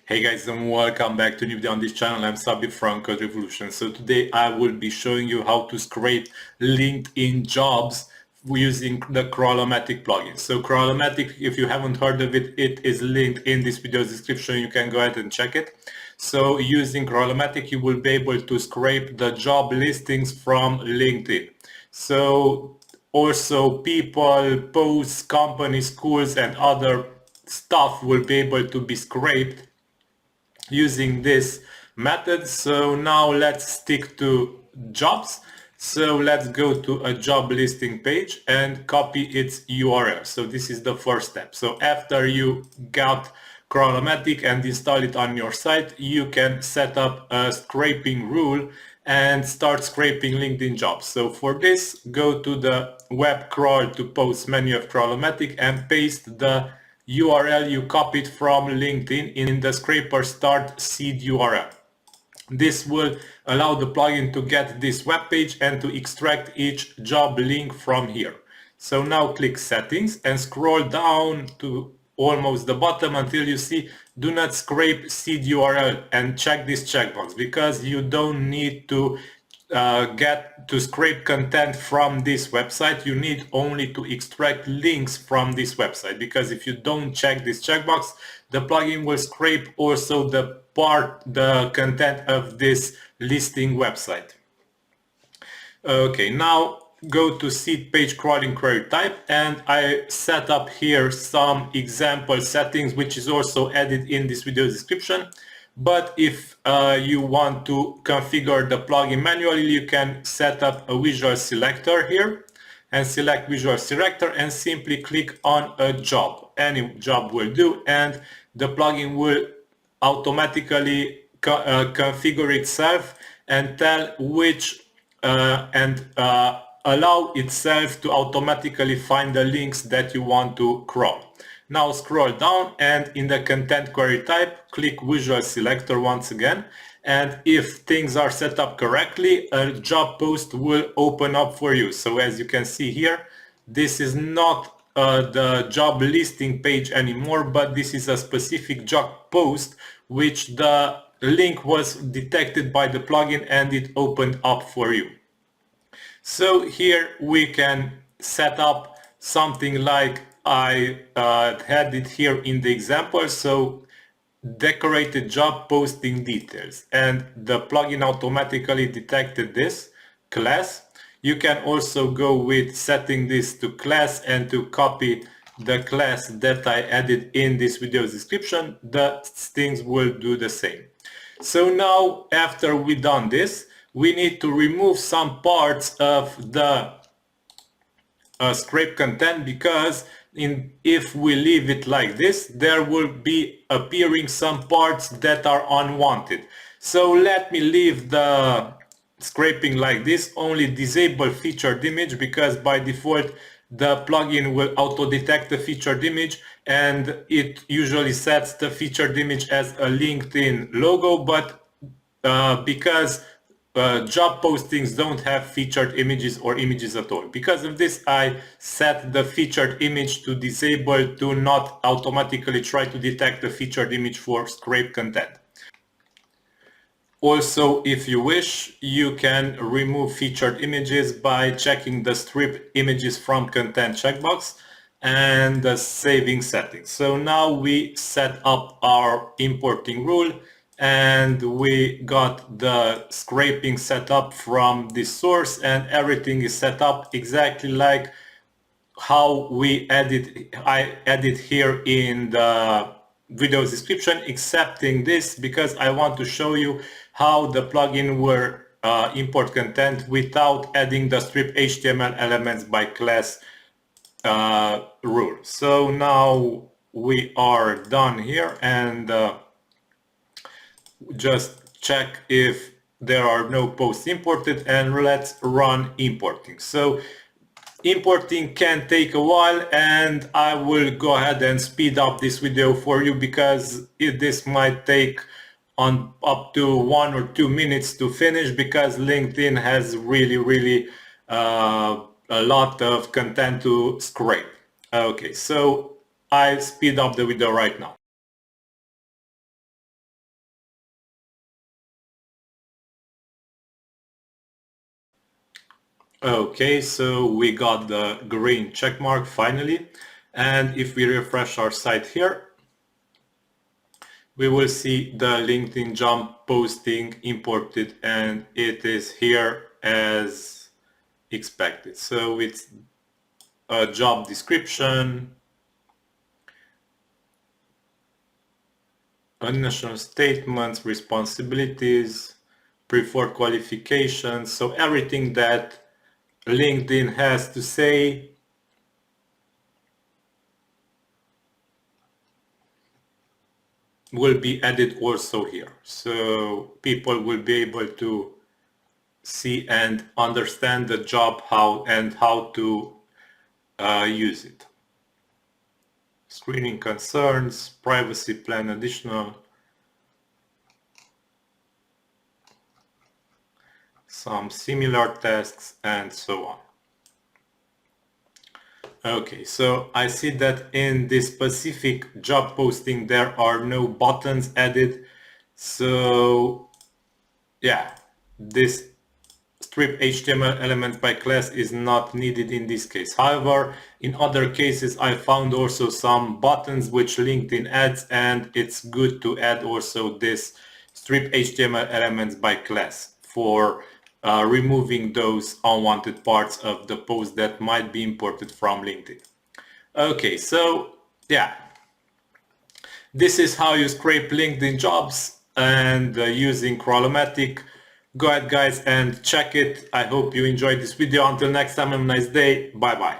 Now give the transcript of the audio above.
Hey guys, and welcome back to a new video on this channel. I'm Sabi from CodeRevolution. So today I will be showing you how to scrape LinkedIn jobs using the Crawlomatic plugin. So Crawlomatic, if you haven't heard of it, it is linked in this video's description. You can go ahead and check it. So using Crawlomatic, you will be able to scrape the job listings from LinkedIn. So also people, posts, companies, schools, and other stuff will be able to be scraped using this method. So now let's stick to jobs. So let's go to a job listing page and copy its URL. So this is the first step. So after you got Crawlomatic and install it on your site, you can set up a scraping rule and start scraping LinkedIn jobs. So for this, go to the web crawl to post menu of Crawlomatic and paste the URL you copied from LinkedIn in the scraper start seed URL. This will allow the plugin to get this web page and to extract each job link from here. So now click settings and scroll down to almost the bottom until you see do not scrape seed URL and check this checkbox, because you don't need to get to scrape content from this website. You need only to extract links from this website, because if you don't check this checkbox, the plugin will scrape also the content of this listing website. Okay, now go to seed page crawling query type, and I set up here some example settings which is also added in this video description. But if you want to configure the plugin manually, you can set up a visual selector here and select visual selector and simply click on a job. Any job will do, and the plugin will automatically configure itself and tell which allow itself to automatically find the links that you want to crawl. Now scroll down and in the content query type, click visual selector once again. And if things are set up correctly, a job post will open up for you. So as you can see here, this is not the job listing page anymore, but this is a specific job post which the link was detected by the plugin and it opened up for you. So here we can set up something like I had it here in the example. So decorated job posting details, and the plugin automatically detected this class. You can also go with setting this to class and to copy the class that I added in this video's description. The things will do the same. So now after we done this, we need to remove some parts of the scrape content, because if we leave it like this, there will be appearing some parts that are unwanted. So let me leave the scraping like this, only disable featured image, because by default the plugin will auto detect the featured image and it usually sets the featured image as a LinkedIn logo, but because job postings don't have featured images or images at all. Because of this, I set the featured image to disable, to not automatically try to detect the featured image for scrape content. Also, if you wish, you can remove featured images by checking the strip images from content checkbox and the saving settings. So now we set up our importing rule and we got the scraping set up from this source, and everything is set up exactly like how I added here in the video's description, excepting this, because I want to show you how the plugin will import content without adding the strip HTML elements by class rule. So now we are done here, and just check if there are no posts imported, and let's run importing. So importing can take a while, and I will go ahead and speed up this video for you, because this might take on up to 1 or 2 minutes to finish, because LinkedIn has really a lot of content to scrape. Okay, so I speed up the video right now. Okay, so we got the green check mark finally, and if we refresh our site here, we will see the LinkedIn job posting imported, and it is here as expected. So it's a job description, initial statements, responsibilities, preferred qualifications, so everything that LinkedIn has to say will be added also here. So people will be able to see and understand the job how to use it. Screening concerns, privacy plan additional, some similar tasks, and so on. Okay, so I see that in this specific job posting there are no buttons added. So yeah, this strip HTML element by class is not needed in this case. However, in other cases I found also some buttons which LinkedIn adds, and it's good to add also this strip HTML elements by class for removing those unwanted parts of the post that might be imported from LinkedIn. Okay, so yeah, this is how you scrape LinkedIn jobs and using Crawlomatic. Go ahead guys and check it. I hope you enjoyed this video. Until next time, have a nice day. Bye bye.